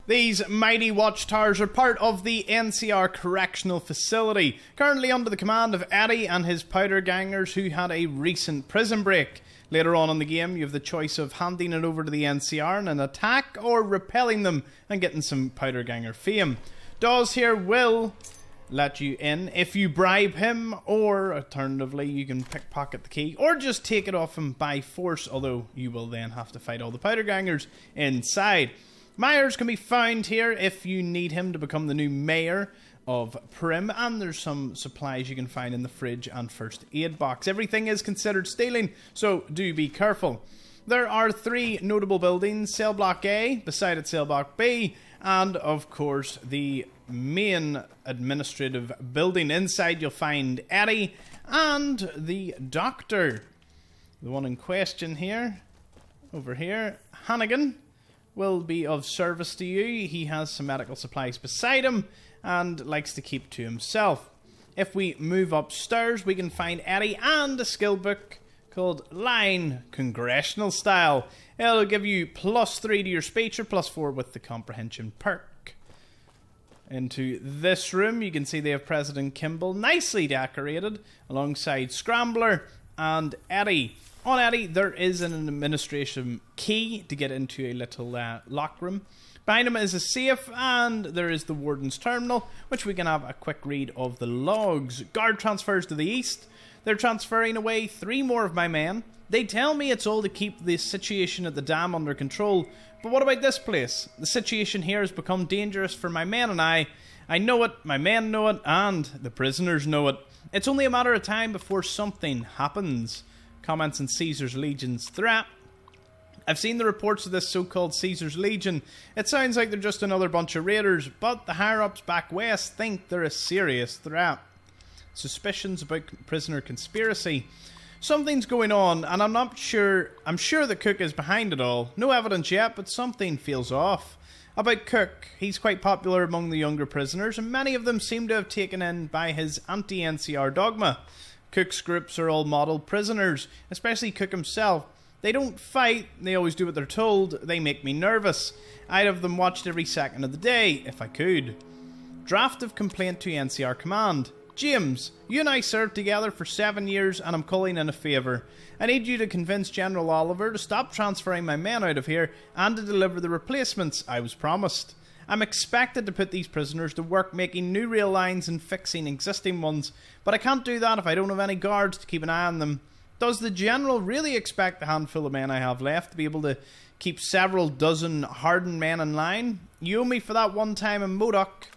These mighty watchtowers are part of the NCR Correctional Facility, currently under the command of Eddie and his powder gangers who had a recent prison break. Later on in the game, you have the choice of handing it over to the NCR in an attack or repelling them and getting some powder ganger fame. Dawes here will let you in if you bribe him, or alternatively you can pickpocket the key or just take it off him by force, although you will then have to fight all the powder gangers inside. Myers can be found here if you need him to become the new mayor of Prim, and there's some supplies you can find in the fridge and first aid box. Everything is considered stealing, so do be careful. There are 3 notable buildings: Cell Block A, beside it Cell Block B, and of course the main administrative building. Inside you'll find Eddie and the doctor. The one in question here, over here, Hannigan, will be of service to you. He has some medical supplies beside him and likes to keep to himself. If we move upstairs, we can find Eddie and a skill book called Line Congressional Style. It'll give you +3 to your speech or +4 with the comprehension perk. Into this room, you can see they have President Kimball nicely decorated alongside Scrambler and Eddie. On Eddie, there is an administration key to get into a little lock room. Behind him is a safe, and there is the warden's terminal, which we can have a quick read of the logs. Guard transfers to the east. They're transferring away 3 more of my men. They tell me it's all to keep the situation at the dam under control, but what about this place? The situation here has become dangerous for my men and I. I know it, my men know it, and the prisoners know it. It's only a matter of time before something happens. Comments on Caesar's Legion's threat. I've seen the reports of this so-called Caesar's Legion. It sounds like they're just another bunch of raiders, but the higher-ups back west think they're a serious threat. Suspicions about prisoner conspiracy. Something's going on, and I'm sure that Cook is behind it all. No evidence yet, but something feels off. About Cook, he's quite popular among the younger prisoners, and many of them seem to have taken in by his anti-NCR dogma. Cook's groups are all model prisoners, especially Cook himself. They don't fight, they always do what they're told. They make me nervous. I'd have them watched every second of the day, if I could. Draft of complaint to NCR Command. James, you and I served together for 7 years, and I'm calling in a favour. I need you to convince General Oliver to stop transferring my men out of here and to deliver the replacements I was promised. I'm expected to put these prisoners to work making new rail lines and fixing existing ones, but I can't do that if I don't have any guards to keep an eye on them. Does the General really expect the handful of men I have left to be able to keep several dozen hardened men in line? You owe me for that one time in Modoc.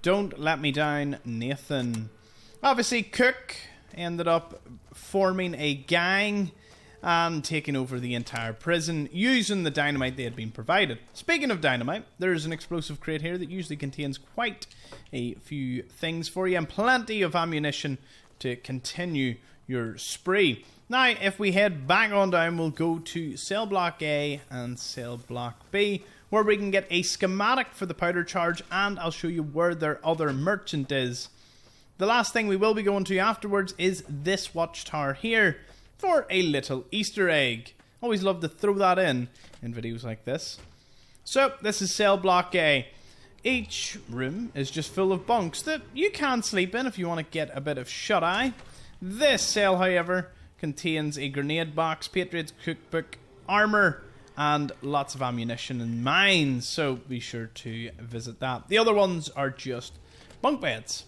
Don't let me down, Nathan. Obviously, Cook ended up forming a gang and taking over the entire prison using the dynamite they had been provided. Speaking of dynamite, there's an explosive crate here that usually contains quite a few things for you and plenty of ammunition to continue your spree. Now, if we head back on down, we'll go to Cell Block A and Cell Block B, where we can get a schematic for the powder charge, and I'll show you where their other merchant is. The last thing we will be going to afterwards is this watchtower here, for a little Easter egg. Always love to throw that in videos like this. So, this is Cell Block A. Each room is just full of bunks that you can sleep in if you want to get a bit of shut-eye. This cell, however, contains a grenade box, Patriot's cookbook, armour, and lots of ammunition and mines, so be sure to visit that. The other ones are just bunk beds.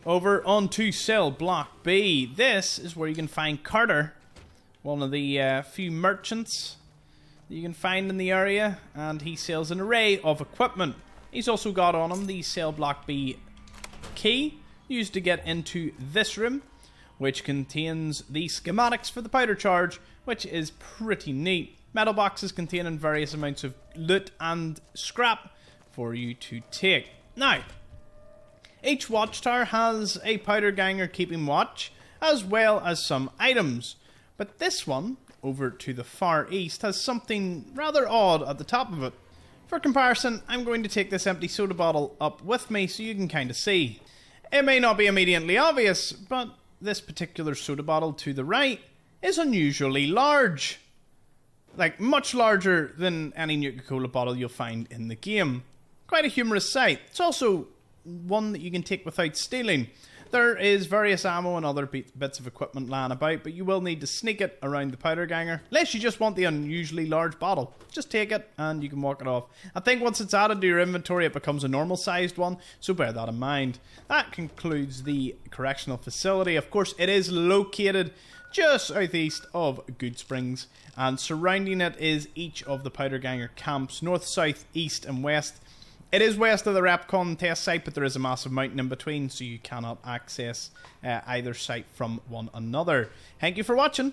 Over onto Cell Block B. This is where you can find Carter, one of the few merchants that you can find in the area, and he sells an array of equipment. He's also got on him the Cell Block B key, used to get into this room, which contains the schematics for the powder charge, which is pretty neat. Metal boxes containing various amounts of loot and scrap for you to take. Now, each watchtower has a powder ganger keeping watch, as well as some items. But this one, over to the far east, has something rather odd at the top of it. For comparison, I'm going to take this empty soda bottle up with me so you can kind of see. It may not be immediately obvious, but this particular soda bottle to the right is unusually large. Like, much larger than any Nuka-Cola bottle you'll find in the game. Quite a humorous sight. It's also one that you can take without stealing. There is various ammo and other bits of equipment lying about, but you will need to sneak it around the powder ganger, unless you just want the unusually large bottle. Just take it and you can walk it off. I think once it's added to your inventory, it becomes a normal sized one, so bear that in mind. That concludes the correctional facility. Of course, it is located just southeast of Good Springs, and surrounding it is each of the powder ganger camps, north, south, east and west. It is west of the Repcon test site, but there is a massive mountain in between, so you cannot access either site from one another. Thank you for watching.